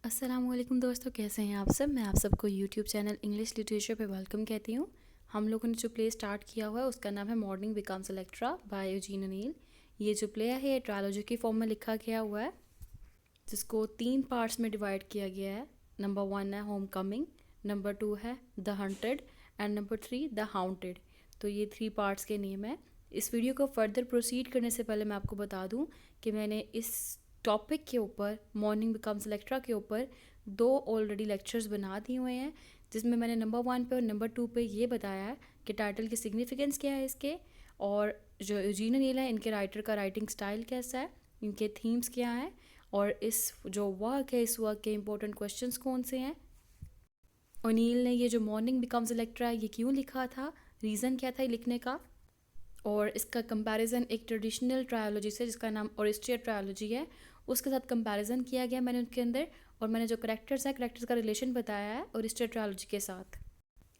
अस्सलामुअलैकुम दोस्तों, कैसे हैं आप सब। मैं आप सबको यूट्यूब चैनल इंग्लिश लिटरेचर पे वेलकम कहती हूँ। हम लोगों ने जो प्ले स्टार्ट किया हुआ है उसका नाम है mourning becomes Electra by Eugene O'Neill. ये जो प्ले है ये ट्रायोलॉजी की फॉर्म में लिखा गया हुआ है, जिसको 3 पार्ट्स में डिवाइड किया गया है। नंबर 1 है होम कमिंग, नंबर 2 है the hunted and number 3 the haunted. तो ये 3 पार्ट्स के नेम है। इस वीडियो को फर्दर प्रोसीड करने से पहले मैं आपको बता दूं कि मैंने इस टॉपिक के ऊपर मॉर्निंग बिकम्स इलेक्ट्रा के ऊपर 2 ऑलरेडी लेक्चर्स बना दिए हुए हैं, जिसमें मैंने नंबर 1 पे और नंबर 2 पे ये बताया है कि टाइटल की सिग्निफिकेंस क्या है इसके, और जो यूजीन ओनील है इनके राइटर का राइटिंग स्टाइल कैसा है, इनके थीम्स क्या हैं, और इस जो वर्क है इस वर्क के इंपॉर्टेंट क्वेश्चंस कौन से हैं। ओनील ने ये जो मॉर्निंग बिकम्स इलेक्ट्रा ये क्यों लिखा था, रीज़न क्या था ये लिखने का, और इसका कंपैरिजन एक ट्रेडिशनल ट्रायोलॉजी से जिसका नाम ओरेस्ट्रिया ट्रायोलॉजी है उसके साथ कंपैरिजन किया गया मैंने उनके अंदर, और मैंने जो करेक्टर्स का रिलेशन बताया है ओरेस्ट्रिया ट्रायोलॉजी के साथ।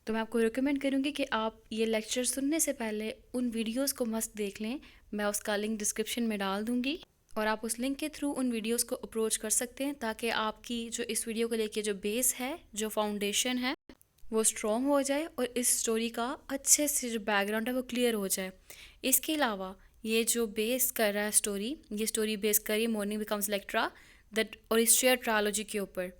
तो मैं आपको रिकमेंड करूँगी कि आप ये लेक्चर सुनने से पहले उन वीडियोस को मस्त देख लें। मैं उसका लिंक डिस्क्रिप्शन में डाल दूँगी और आप उस लिंक के थ्रू उन वीडियोस को अप्रोच कर सकते हैं, ताकि आपकी जो इस वीडियो को लेके जो बेस है, जो फाउंडेशन है, वो स्ट्रॉन्ग हो जाए और इस स्टोरी का अच्छे से जो बैकग्राउंड है वो क्लियर हो जाए। इसके अलावा ये जो बेस कर रहा है स्टोरी, ये स्टोरी बेस करी mourning becomes Electra the Oresteia trilogy के ऊपर।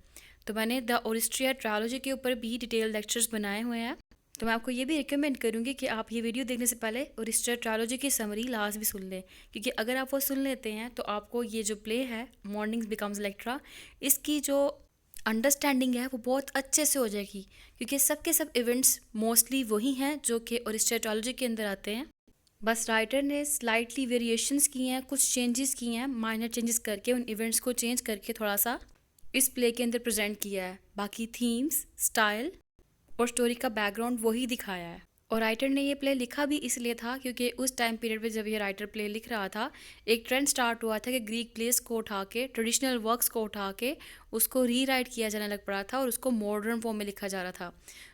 तो मैंने द ओरेस्ट्रिया ट्रायोलॉजी के ऊपर भी डिटेल लेक्चर्स बनाए हुए हैं। तो मैं आपको ये भी रिकमेंड करूँगी कि आप ये वीडियो देखने से पहले ओरेस्ट्रिया ट्रायोलॉजी की समरी लास्ट भी सुन लें, क्योंकि अगर आप वो सुन लेते हैं तो आपको ये जो प्ले है मॉर्निंग बिकम्स इलेक्ट्रा, इसकी जो अंडरस्टैंडिंग है वो बहुत अच्छे से हो जाएगी, क्योंकि सब के सब इवेंट्स मोस्टली वही हैं जो कि ओरिस्ट्रेटोलॉजी के अंदर आते हैं। बस राइटर ने स्लाइटली वेरिएशंस किए हैं, कुछ चेंजेस किए हैं, माइनर चेंजेस करके उन इवेंट्स को चेंज करके थोड़ा सा इस प्ले के अंदर प्रेजेंट किया है। बाकी थीम्स, स्टाइल और स्टोरी का बैकग्राउंड वही दिखाया है। और राइटर ने ये प्ले लिखा भी इसलिए था क्योंकि उस टाइम पीरियड पे जब ये राइटर प्ले लिख रहा था, एक ट्रेंड स्टार्ट हुआ था कि ग्रीक प्लेस को उठा के, ट्रेडिशनल वर्क्स को उठा के उसको रीराइट किया जाने लग पड़ा था और उसको मॉडर्न फॉर्म में लिखा जा रहा था।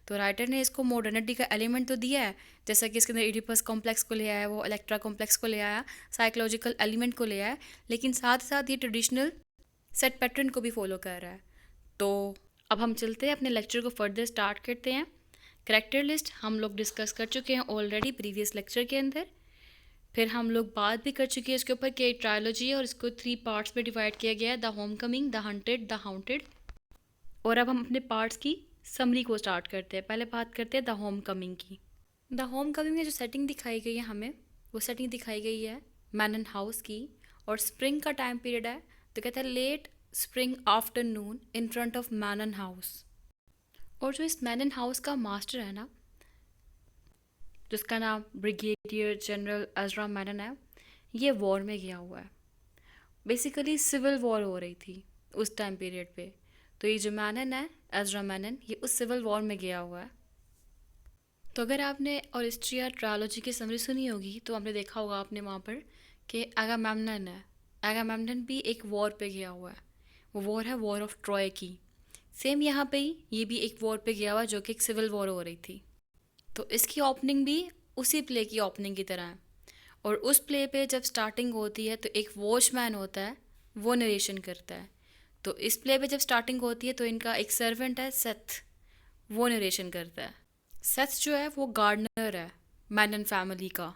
तो राइटर ने इसको मॉडर्निटी का एलिमेंट तो दिया है, जैसा कि इसके अंदर इडिपस कॉम्प्लेक्स को ले आया, वो इलेक्ट्रा कॉम्प्लेक्स को ले आया, साइकोलॉजिकल एलिमेंट को ले आया, लेकिन साथ साथ ये ट्रेडिशनल सेट पैटर्न को भी फॉलो कर रहा है। तो अब हम चलते हैं अपने लेक्चर को फर्दर स्टार्ट करते हैं। करेक्टर लिस्ट हम लोग डिस्कस कर चुके हैं ऑलरेडी प्रीवियस लेक्चर के अंदर। फिर हम लोग बात भी कर चुके हैं इसके ऊपर कि ट्रायोलॉजी है और इसको 3 पार्ट्स में डिवाइड किया गया है, the homecoming, the hunted, the haunted. और अब हम अपने पार्ट्स की समरी को स्टार्ट करते हैं। पहले बात करते हैं द होम कमिंग की। द होम कमिंग में जो सेटिंग दिखाई गई है हमें, वो सेटिंग दिखाई गई है मैनन हाउस की, और स्प्रिंग का टाइम पीरियड है, तो कहता है late spring afternoon in front of Mannon house. और जो इस मैनन हाउस का मास्टर है ना, जिसका नाम ब्रिगेडियर जनरल एज़रा मैनन है, ये वॉर में गया हुआ है। बेसिकली सिविल वॉर हो रही थी उस टाइम पीरियड पे। तो ये जो मैनन है, एज़रा मैनन, ये उस सिविल वॉर में गया हुआ है। तो अगर आपने ओरेस्ट्रिया ट्रायोलॉजी की समरी सुनी होगी तो आपने देखा होगा आपने वहाँ पर कि एगामेम्नन है, एगामेम्नन भी एक वॉर पे गया हुआ है। वो वॉर है वॉर ऑफ ट्रॉय की। सेम यहाँ पे ही ये भी एक वॉर पे गया हुआ है जो कि एक सिविल वॉर हो रही थी। तो इसकी ओपनिंग भी उसी प्ले की ओपनिंग की तरह है। और उस प्ले पे जब स्टार्टिंग होती है तो एक वॉचमैन होता है, वो नरेशन करता है। तो इस प्ले पे जब स्टार्टिंग होती है तो इनका एक सर्वेंट है सेथ, वो नरेशन करता है। सेथ जो है वो गार्डनर है मैनन फैमिली का।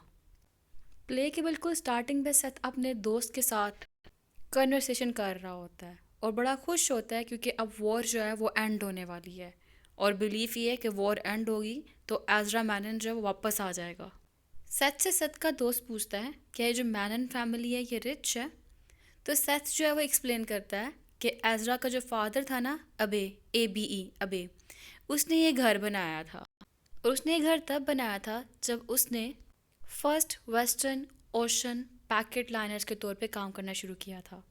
प्ले के बिल्कुल स्टार्टिंग पे सेथ अपने दोस्त के साथ कन्वर्सेशन कर रहा होता है और बड़ा खुश होता है, क्योंकि अब वॉर जो है वो एंड होने वाली है, और बिलीफ ये है कि वॉर एंड होगी तो एज़रा मैनन जो है वो वापस आ जाएगा। सेथ से सेथ का दोस्त पूछता है क्या ये जो मैनन फैमिली है ये रिच है। तो सेथ जो है वो एक्सप्लेन करता है कि एज़रा का जो फादर था ना, अबे, ABE, अबे, उसने ये घर बनाया था। और उसने ये घर तब बनाया था जब उसने first western ocean packet liners के तौर पे काम करना शुरू किया था।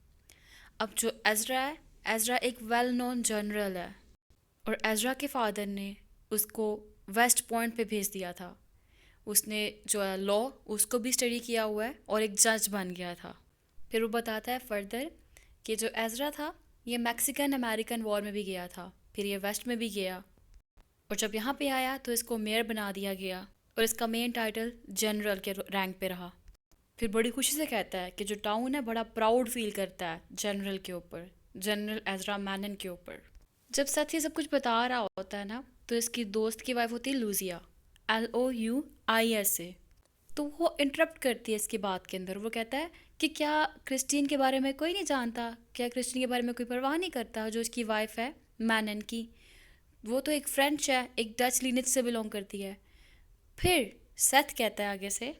अब जो एज़रा है, एज़रा एक वेल नोन जनरल है, और एज़रा के फादर ने उसको वेस्ट पॉइंट पे भेज दिया था। उसने जो है लॉ उसको भी स्टडी किया हुआ है और एक जज बन गया था। फिर वो बताता है फर्दर कि जो एज़रा था ये मैक्सिकन अमेरिकन वॉर में भी गया था, फिर ये वेस्ट में भी गया, और जब यहाँ पे आया तो इसको मेयर बना दिया गया और इसका मेन टाइटल जनरल के रैंक पे रहा। फिर बड़ी खुशी से कहता है कि जो टाउन है बड़ा प्राउड फील करता है जनरल के ऊपर जनरल एज़रा मैनन के ऊपर। जब सेथ ये सब कुछ बता रहा होता है ना, तो इसकी दोस्त की वाइफ होती है लूजिया, LOUISA। तो वो इंटरप्ट करती है इसकी बात के अंदर। वो कहता है कि क्या क्रिस्टीन के बारे में कोई नहीं जानता, क्या क्रिस्टीन के बारे में कोई परवाह नहीं करता, जो इसकी वाइफ है मैनन की। वो तो एक फ्रेंच है, एक डच लीनेज से बिलोंग करती है। फिर सेथ कहता है आगे से,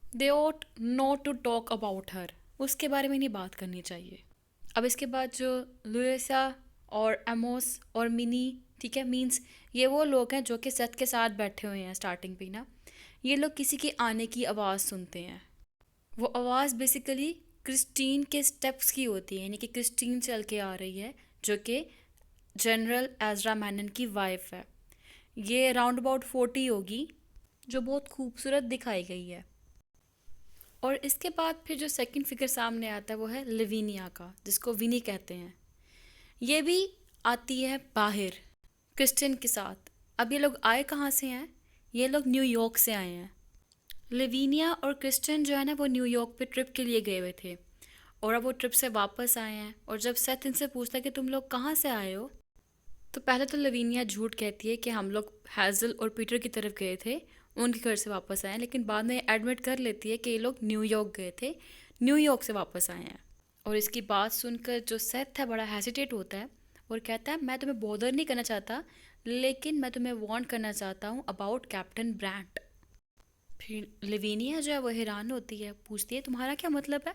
they ought not to talk about her, उसके बारे में नहीं बात करनी चाहिए। अब इसके बाद जो लुइसा और एमोस और मिनी, ठीक है, मीन्स ये वो लोग हैं जो कि सेथ के साथ बैठे हुए हैं स्टार्टिंग पे ना। ये लोग किसी के आने की आवाज़ सुनते हैं। वो आवाज़ बेसिकली क्रिस्टीन के स्टेप्स की होती है, यानी कि क्रिस्टीन चल के आ रही है, जो कि जनरल एज़रा मैनन की वाइफ है। ये अराउंड अबाउट 40 होगी, जो बहुत खूबसूरत दिखाई गई है। और इसके बाद फिर जो सेकंड फिगर सामने आता है वो है लिविनिया का, जिसको विनी कहते हैं। ये भी आती है बाहर क्रिस्टियन के साथ। अब ये लोग आए कहाँ से हैं? ये लोग न्यूयॉर्क से आए हैं। लिविनिया और क्रिस्टियन जो है ना, वो न्यूयॉर्क पे ट्रिप के लिए गए हुए थे, और अब वो ट्रिप से वापस आए हैं। और जब सेथ इनसे पूछता है कि तुम लोग कहाँ से आए हो, तो पहले तो लवीनिया झूठ कहती है कि हम लोग हैज़ल और पीटर की तरफ गए थे, उनके घर से वापस आए हैं। लेकिन बाद में एडमिट कर लेती है कि ये लोग न्यूयॉर्क गए थे, न्यूयॉर्क से वापस आए हैं। और इसकी बात सुनकर जो सेथ है बड़ा हेसिटेट होता है और कहता है मैं तुम्हें बॉदर नहीं करना चाहता, लेकिन मैं तुम्हें वार्न करना चाहता हूँ अबाउट कैप्टन ब्रैंट। फिर लिविनिया जो है वो हैरान होती है, पूछती है तुम्हारा क्या मतलब है।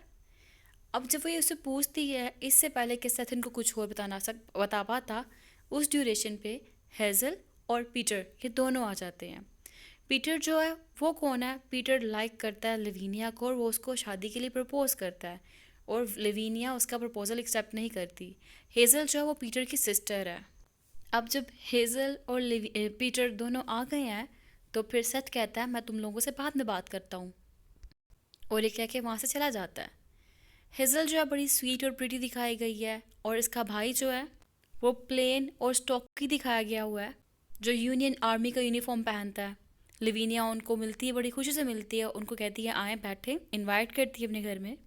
अब जब वो ये उससे पूछती है, इससे पहले कि सेथ इनको कुछ और बता पाता, उस ड्यूरेशन पे हेज़ल और पीटर ये दोनों आ जाते हैं। पीटर जो है वो कौन है? पीटर लाइक करता है लिविनिया को और वो उसको शादी के लिए प्रपोज करता है, और लिविनिया उसका प्रपोजल एक्सेप्ट नहीं करती। हेज़ल जो है वो पीटर की सिस्टर है। अब जब हेज़ल और पीटर दोनों आ गए हैं, तो फिर सेथ कहता है मैं तुम लोगों से बाद में बात करता हूँ, और ये कह के वहाँ से चला जाता है। हेज़ल जो है बड़ी स्वीट और प्रिटी दिखाई गई है, और इसका भाई जो है वो प्लेन और स्टॉकी दिखाया गया हुआ है, जो यूनियन आर्मी का यूनिफॉर्म पहनता है। लिविनिया उनको मिलती है, बड़ी खुशी से मिलती है, उनको कहती है आए बैठे, इनवाइट करती है अपने घर में।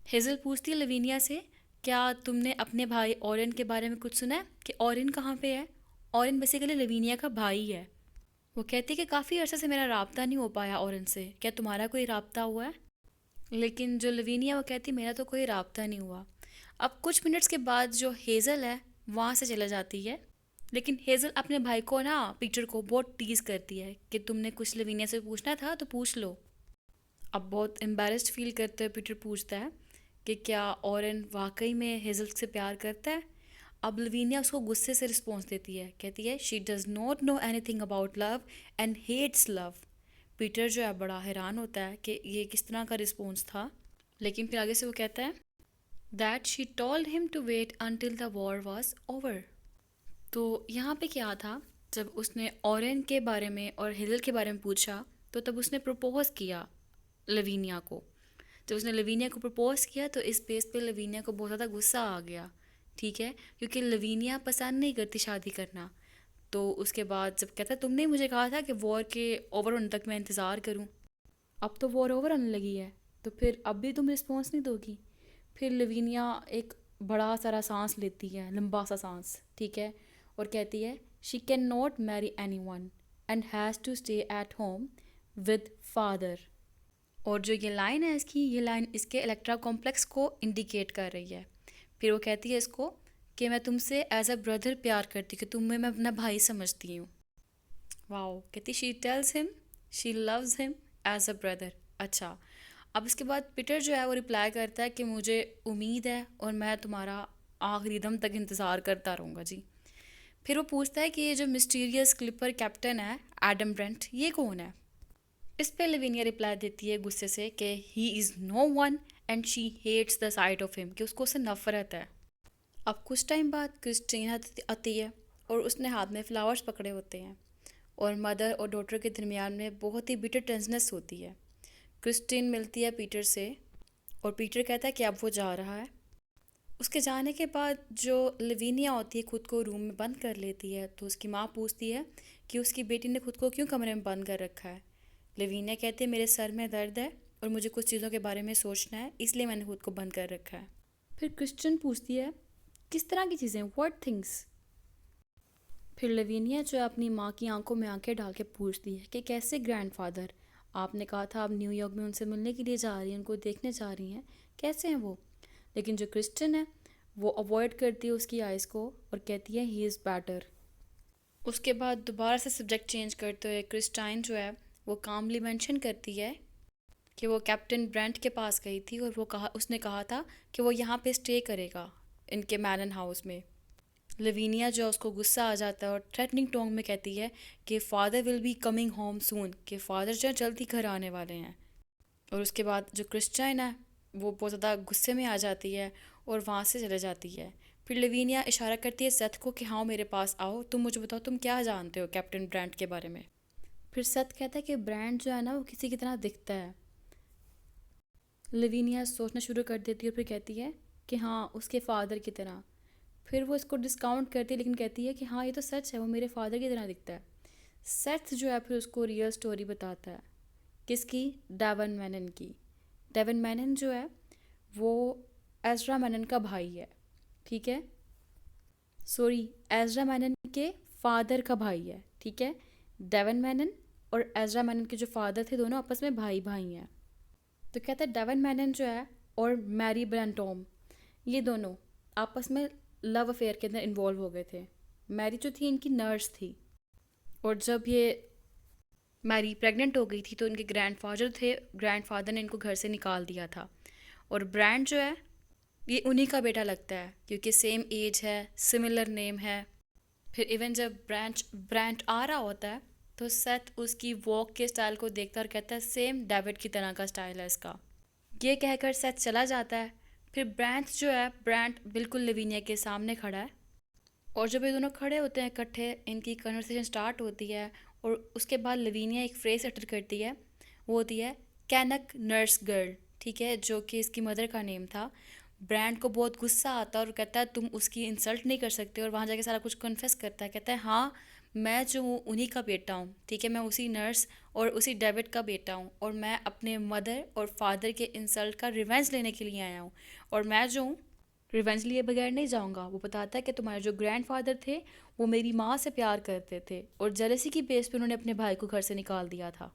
हेज़ल पूछती है लिविनिया से, क्या तुमने अपने भाई ऑरेन के बारे में कुछ सुना है कि ऑरेन कहाँ पे है? ऑरेन बेसिकली लिविनिया का भाई है। वो कहती है कि काफ़ी अर्से से मेरा राब्ता नहीं हो पाया ऑरेन से, क्या तुम्हारा कोई राब्ता हुआ है? लेकिन जो लवीनिया वो कहती मेरा तो कोई राब्ता नहीं हुआ। अब कुछ मिनट्स के बाद जो हेज़ल है वहाँ से चला जाती है, लेकिन हेज़ल अपने भाई को ना, पीटर को बहुत टीज़ करती है कि तुमने कुछ लवीनिया से पूछना था तो पूछ लो। अब बहुत एम्बेरस्ड फील करते हुए पीटर पूछता है कि क्या ऑरेन वाकई में हेज़ल से प्यार करता है। अब लवीनिया उसको गुस्से से रिस्पॉन्स देती है, कहती है she does not know anything about love and hates love. Peter जो है बड़ा हैरान होता है कि ये किस तरह का रिस्पॉन्स था, लेकिन फिर आगे से वो कहता है that she told him to wait until the war was over. तो यहाँ पे क्या था, जब उसने ऑरेन के बारे में और हेज़ल के बारे में पूछा, तो तब उसने प्रपोज किया लवीनिया को। जब उसने लवीनिया को प्रपोज किया तो इस बेस पे लवीनिया को बहुत ज़्यादा गुस्सा आ गया, ठीक है, क्योंकि लवीनिया पसंद नहीं करती शादी करना। तो उसके बाद जब कहता तुमने मुझे कहा था कि वॉर के ओवर होने तक मैं इंतज़ार करूं, अब तो वॉर ओवर होने लगी है, तो फिर अब भी तुम रिस्पॉन्स नहीं दोगी। फिर लवीनिया एक बड़ा सारा सांस लेती है, लंबा सा सांस, ठीक है, और कहती है she can not marry any one and has to stay at home with father. और जो ये लाइन है इसकी, ये लाइन इसके इलेक्ट्रा कॉम्प्लेक्स को इंडिकेट कर रही है। फिर वो कहती है इसको कि मैं तुमसे एज अ ब्रदर प्यार करती हूँ, कि तुम्हें मैं अपना भाई समझती हूँ। वाओ, कहती she tells him she loves him as a brother. अच्छा, अब इसके बाद पीटर जो है वो रिप्लाई करता है कि मुझे उम्मीद है और मैं तुम्हारा आखिरी दम तक इंतज़ार करता रहूँगा जी। फिर वो पूछता है कि ये जो मिस्टीरियस क्लिपर कैप्टन है एडम ब्रेंट, ये कौन है? इस पे लिविनिया रिप्लाई देती है गुस्से से कि he is no one and she hates the sight of him, कि उसको उससे नफरत है। अब कुछ टाइम बाद क्रिस्टीन आती है और उसने हाथ में फ्लावर्स पकड़े होते हैं, और मदर और डॉटर के दरमियान में बहुत ही बिटर टेंसनेस होती है। क्रिस्टीन मिलती है पीटर से और पीटर कहता है कि अब वो जा रहा है। उसके जाने के बाद जो लिविनिया होती है खुद को रूम में बंद कर लेती है, तो उसकी माँ पूछती है कि उसकी बेटी ने खुद को क्यों कमरे में बंद कर रखा है। लिविनिया कहती है मेरे सर में दर्द है और मुझे कुछ चीज़ों के बारे में सोचना है, इसलिए मैंने खुद को बंद कर रखा है। फिर क्रिस्टियन पूछती है किस तरह की चीज़ें, व्हाट थिंग्स? फिर लवीनिया जो है अपनी माँ की आंखों में आंखें डाल के पूछती है कि कैसे ग्रैंडफादर, आपने कहा था आप न्यूयॉर्क में उनसे मिलने के लिए जा रही हैं, उनको देखने जा रही हैं, कैसे हैं वो? लेकिन जो क्रिस्टन है वो अवॉइड करती है उसकी आइज़ को और कहती है ही इज़ बेटर। उसके बाद दोबारा से सब्जेक्ट चेंज करते हुए क्रिस्टाइन जो है वो कामली मेंशन करती है कि वो कैप्टन ब्रेंट के पास गई थी और उसने कहा था कि वो यहाँ पे स्टे करेगा इनके मैनन हाउस में। लवीनिया जो है उसको गुस्सा आ जाता है और थ्रेटनिंग टोन में कहती है कि father will be coming home soon, कि फादर जो है जल्दी घर आने वाले हैं। और उसके बाद जो क्रिस्टाइन है वो बहुत ज़्यादा गुस्से में आ जाती है और वहाँ से चले जाती है। फिर लवीनिया इशारा करती है सेथ को कि हाँ मेरे पास आओ, तुम मुझे बताओ तुम क्या जानते हो कैप्टन ब्रांड के बारे में। फिर सेथ कहता है कि ब्रांड जो है ना वो किसी की तरह दिखता है। लवीनिया सोचना शुरू कर देती है और फिर कहती है कि हाँ उसके फादर की तरह। फिर वो इसको डिस्काउंट करती है लेकिन कहती है कि हाँ ये तो सच है, वो मेरे फादर की तरह दिखता है। सेथ जो है फिर उसको रियल स्टोरी बताता है। किसकी? डेवन मैनन की। डेवन मैनन जो है वो एज़रा मैनन का भाई है, ठीक है, सॉरी एज़रा मैनन के फादर का भाई है, ठीक है। डेवन मैनन और एज़रा मैनन के जो फादर थे दोनों आपस में भाई भाई हैं। तो कहता है डेवन मैनन जो है और मैरी ब्रैंटॉम ये दोनों आपस में लव अफेयर के अंदर इन्वॉल्व हो गए थे। मैरी जो थी इनकी नर्स थी और जब ये मैरी प्रेग्नेंट हो गई थी तो इनके ग्रैंडफादर ने इनको घर से निकाल दिया था। और ब्रांड जो है ये उन्हीं का बेटा लगता है क्योंकि सेम एज है, सिमिलर नेम है। फिर इवन जब ब्रांड आ रहा होता है तो सेथ उसकी वॉक के स्टाइल को देखता है और कहता है सेम डेविड की तरह का स्टाइल है इसका। ये कहकर सेथ चला जाता है। फिर ब्रांड बिल्कुल लवीनिया के सामने खड़ा है और जब ये दोनों खड़े होते हैं इकट्ठे इनकी कन्वर्सेशन स्टार्ट होती है। और उसके बाद लवीनिया एक फ्रेज अटर करती है, वो होती है कैनक नर्स गर्ल, ठीक है, जो कि इसकी मदर का नेम था। ब्रांड को बहुत गुस्सा आता है और कहता है तुम उसकी इंसल्ट नहीं कर सकते और वहाँ जाके सारा कुछ कन्फेस करता है। कहता है हाँ मैं जो हूँ उन्हीं का बेटा हूँ, ठीक है, मैं उसी नर्स और उसी डेविड का बेटा हूँ और मैं अपने मदर और फादर के इंसल्ट का रिवेंज लेने के लिए आया हूँ और मैं जो हूँ रिवेंज लिए बगैर नहीं जाऊंगा। वो बताता है कि तुम्हारे जो ग्रैंडफादर थे वो मेरी माँ से प्यार करते थे और जेलसी की बेस पे उन्होंने अपने भाई को घर से निकाल दिया था।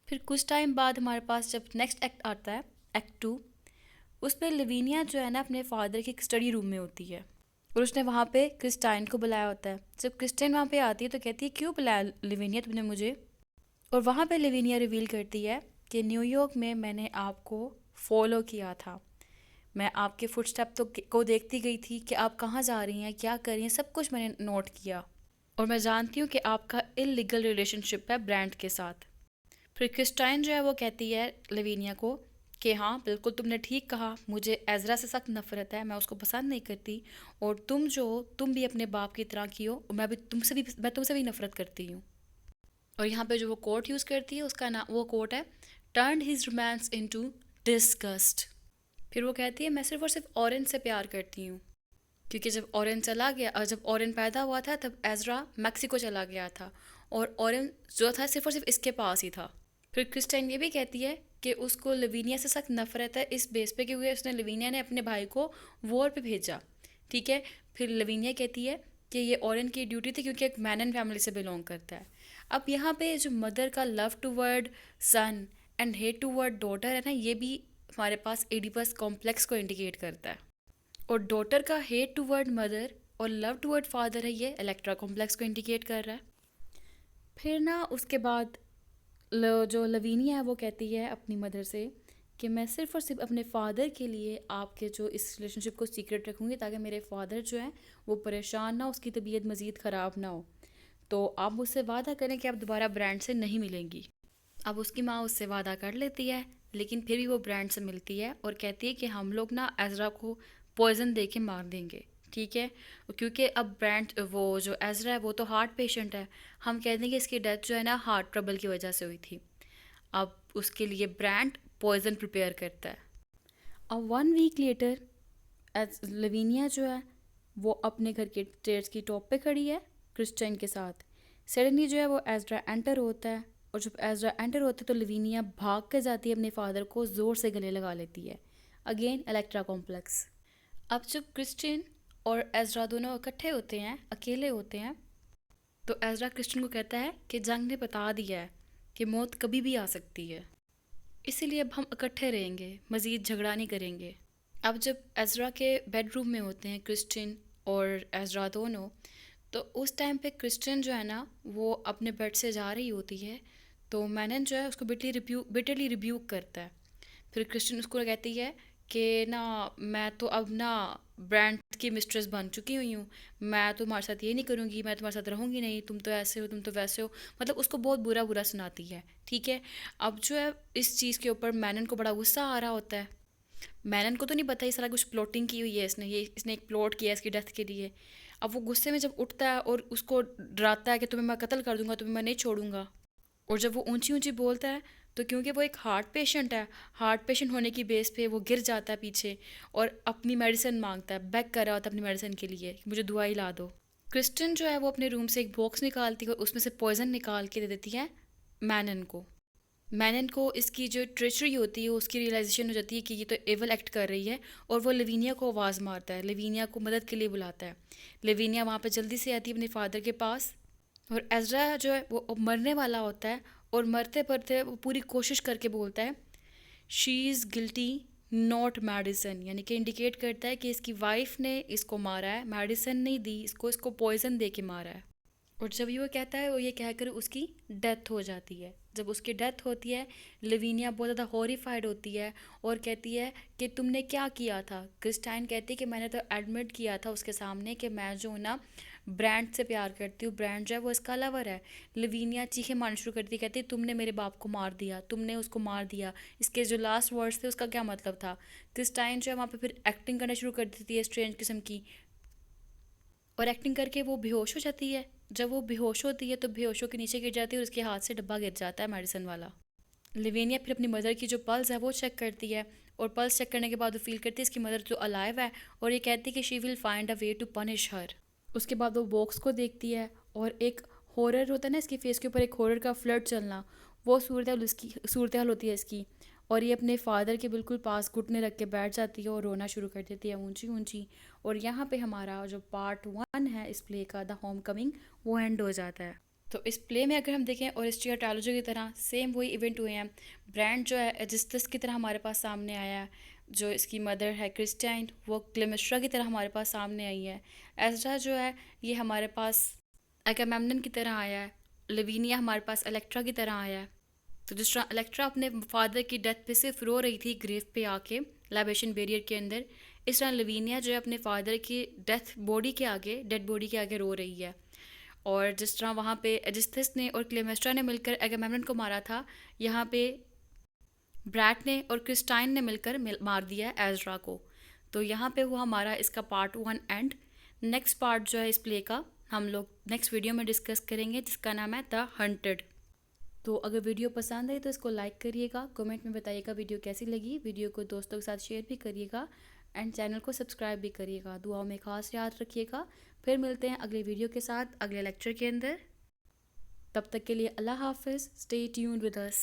फिर कुछ टाइम बाद हमारे पास जब नेक्स्ट एक्ट आता है, एक्ट 2, उसमें लवीनिया जो है ना अपने फादर के स्टडी रूम में होती है और उसने वहाँ पे क्रिस्टाइन को बुलाया होता है। जब क्रिस्टाइन वहाँ पे आती है तो कहती है क्यों बुलाया लवीनिया तुमने मुझे? और वहाँ पे लवीनिया रिवील करती है कि न्यूयॉर्क में मैंने आपको फॉलो किया था, मैं आपके फुटस्टेप को देखती गई थी कि आप कहाँ जा रही हैं, क्या कर रही हैं, सब कुछ मैंने नोट किया और मैं जानती हूँ कि आपका इलीगल रिलेशनशिप है ब्रांड के साथ। फिर क्रिस्टाइन जो है वो कहती है लवीनिया को कि हाँ बिल्कुल तुमने ठीक कहा, मुझे एज़रा से सख्त नफरत है, मैं उसको पसंद नहीं करती और तुम भी अपने बाप की तरह की हो और मैं तुमसे भी नफरत करती हूँ। और यहाँ पे जो वो कोट यूज़ करती है उसका नाम वो कोट है turn his romance into disgust. फिर वो कहती है मैं सिर्फ और सिर्फ ऑरेंज से प्यार करती हूँ क्योंकि जब ऑरेंज चला गया और जब ऑरेंज पैदा हुआ था तब एज़रा मैक्सिको चला गया था और ऑरेंज जो था सिर्फ और सिर्फ इसके पास ही था। फिर क्रिस्टाइन ये भी कहती है कि उसको लवीनिया से सख्त नफरत है इस बेस पे क्योंकि उसने लवीनिया ने अपने भाई को वॉर पे भेजा, ठीक है। फिर लवीनिया कहती है कि ये ऑरेंज की ड्यूटी थी क्योंकि एक मैनन फैमिली से बिलोंग करता है। अब यहाँ पे जो मदर का love toward son and hate toward daughter है ना, ये भी हमारे पास एडिपस कॉम्प्लेक्स को इंडिकेट करता है और डॉटर का हेट टूवर्ड मदर और लव टूवर्ड फादर है ये इलेक्ट्रा कॉम्प्लेक्स को इंडिकेट कर रहा है। फिर ना उसके बाद जो लवीनिया है वो कहती है अपनी मदर से कि मैं सिर्फ और सिर्फ अपने फादर के लिए आपके जो इस रिलेशनशिप को सीक्रेट रखूँगी ताकि मेरे फादर जो है वो परेशान ना हो, उसकी तबीयत मज़ीद ख़राब ना हो। तो आप मुझसे वादा करें कि आप दोबारा ब्रांड से नहीं मिलेंगी। अब उसकी माँ उससे वादा कर लेती है लेकिन फिर भी वो ब्रांड से मिलती है और कहती है कि हम लोग ना एज़रा को पॉइजन दे के मार देंगे, ठीक है, क्योंकि अब ब्रांड वो जो एज़रा है वो तो हार्ट पेशेंट है, हम कह देंगे इसकी डेथ जो है ना हार्ट ट्रबल की वजह से हुई थी। अब उसके लिए ब्रांड पॉइजन प्रिपेयर करता है। अब 1 वीक लेटर एज लवीनिया जो है वो अपने घर के स्टेयर्स की टॉप पे खड़ी है क्रिस्टियन के साथ। सडनली जो है वो एज़रा एंटर होता है और जब एज़रा एंटर होता है तो लवीनिया भाग कर जाती है अपने फादर को ज़ोर से गले लगा लेती है। Again Electra complex. अब जब क्रिस्टियन और एज़रा दोनों इकट्ठे होते हैं, अकेले होते हैं। तो एज़रा क्रिस्टियन को कहता है कि जंग ने बता दिया है कि मौत कभी भी आ सकती है, इसीलिए अब हम इकट्ठे रहेंगे, मज़ीद झगड़ा नहीं करेंगे। अब जब एज़रा के बेडरूम में होते हैं क्रिस्टियन और एज़रा दोनों, तो उस टाइम पे क्रिस्टियन जो है ना वो अपने बेड से जा रही होती है, तो मैनन जो है उसको बिटरली रिब्यूक करता है। फिर क्रिस्टियन उसको कहती है कि ना मैं तो अब ना ब्रांड की मिस्ट्रेस बन चुकी हुई हूँ, मैं तुम्हारे साथ ये नहीं करूँगी, मैं तुम्हारे साथ रहूँगी नहीं, तुम तो ऐसे हो, तुम तो वैसे हो, मतलब उसको बहुत बुरा बुरा सुनाती है। ठीक है। अब जो है इस चीज़ के ऊपर मैनन को बड़ा गुस्सा आ रहा होता है। मैनन को तो नहीं पता ये सारा कुछ प्लॉटिंग की हुई है इसने, ये इसने एक प्लॉट किया है इसकी डेथ के लिए। अब वो गुस्से में जब उठता है और उसको डराता है कि तुम्हें मैं कत्ल कर दूंगा, तुम्हें मैं नहीं छोड़ूंगा। और जब वो ऊंची ऊंची बोलता है, तो क्योंकि वो एक हार्ट पेशेंट है, हार्ट पेशेंट होने की बेस पे वो गिर जाता है पीछे और अपनी मेडिसिन मांगता है, बैक कर रहा होता है अपनी मेडिसिन के लिए कि मुझे दवाई ला दो। क्रिस्टन जो है वो अपने रूम से एक बॉक्स निकालती है और उसमें से पॉइजन निकाल के दे देती है मैनन को। मैनन को इसकी जो ट्रेचरी होती है उसकी रियलाइजेशन हो जाती है कि ये तो एवल एक्ट कर रही है, और वो लेविनिया को आवाज़ मारता है, लेविनिया को मदद के लिए बुलाता है। लेविनिया वहाँ पे जल्दी से आती है अपने फादर के पास, और एज़रा जो है वो मरने वाला होता है, और मरते मरते वो पूरी कोशिश करके बोलता है she is guilty not medicine, यानी कि इंडिकेट करता है कि इसकी वाइफ ने इसको मारा है, मेडिसन नहीं दी इसको, इसको पॉइजन दे के मारा है। और जब ये वो कहता है, वो ये कहकर उसकी डेथ हो जाती है। जब उसकी डेथ होती है, लवीनिया बहुत ज़्यादा हॉरिफाइड होती है और कहती है कि तुमने क्या किया था। क्रिस्टाइन कहती है कि मैंने तो एडमिट किया था उसके सामने कि मैं जो ना ब्रांड से प्यार करती हूँ, ब्रांड जो है वो इसका लवर है। लवीनिया चीखें मारनी शुरू करती है, कहती है तुमने मेरे बाप को मार दिया, तुमने उसको मार दिया। इसके जो लास्ट वर्ड्स थे उसका क्या मतलब था। क्रिस्टाइन जो है वहाँ पे फिर एक्टिंग करना शुरू कर देती है स्ट्रेंज किस्म की, और एक्टिंग करके वो बेहोश हो जाती है। जब वो बेहोश होती है तो बेहोशों के नीचे गिर जाती है और उसके हाथ से डब्बा गिर जाता है मेडिसिन वाला। लिवेनिया फिर अपनी मदर की जो पल्स है वो चेक करती है, और पल्स चेक करने के बाद वो फील करती है इसकी मदर तो अलाइव है, और ये कहती है कि she will find a way to punish her. उसके बाद वो बॉक्स को देखती है, और एक हॉरर होता है ना इसकी फेस के ऊपर, एक हॉरर का फ्लड चलना, वो सूरत हाल होती है इसकी। और ये अपने फादर के बिल्कुल पास घुटने रख के बैठ जाती है और रोना शुरू कर देती है ऊंची ऊंची। और यहाँ पे हमारा जो पार्ट 1 है इस प्ले का, द होम कमिंग, वो एंड हो जाता है। तो इस प्ले में अगर हम देखें और हिस्ट्री ट्रायोलॉजी की तरह सेम वही इवेंट हुए हैं। ब्रांड जो है एजिस्टस की तरह हमारे पास सामने आया है, जो इसकी मदर है क्रिस्टाइन वो क्लेमेस्ट्रा की तरह हमारे पास सामने आई है। एज़रा जो है ये हमारे पास एगामेम्नन की तरह आया है। लवीनिया हमारे पास इलेक्ट्रा की तरह आया है। तो जिस तरह इलेक्ट्रा अपने फादर की डेथ पे सिर्फ रो रही थी ग्रेव पे आके लाइबेशन बैरियर के अंदर, इस तरह लवीनिया जो है अपने फादर की डेड बॉडी के आगे रो रही है। और जिस तरह वहाँ पे एजिस्थस ने और क्लेमेस्ट्रा ने मिलकर एगामेम्नन को मारा था, यहाँ पे ब्रैट ने और क्रिस्टाइन ने मिलकर मार दिया एज़रा को। तो यहाँ पे हुआ हमारा इसका पार्ट 1 एंड। नेक्स्ट पार्ट जो है इस प्ले का हम लोग नेक्स्ट वीडियो में डिस्कस करेंगे, जिसका नाम है द हंटेड। तो अगर वीडियो पसंद आई तो इसको लाइक करिएगा, कमेंट में बताइएगा वीडियो कैसी लगी, वीडियो को दोस्तों के साथ शेयर भी करिएगा, एंड चैनल को सब्सक्राइब भी करिएगा। दुआओं में खास याद रखिएगा। फिर मिलते हैं अगले वीडियो के साथ अगले लेक्चर के अंदर। तब तक के लिए अल्लाह हाफिज़, स्टे ट्यून्ड विद अस।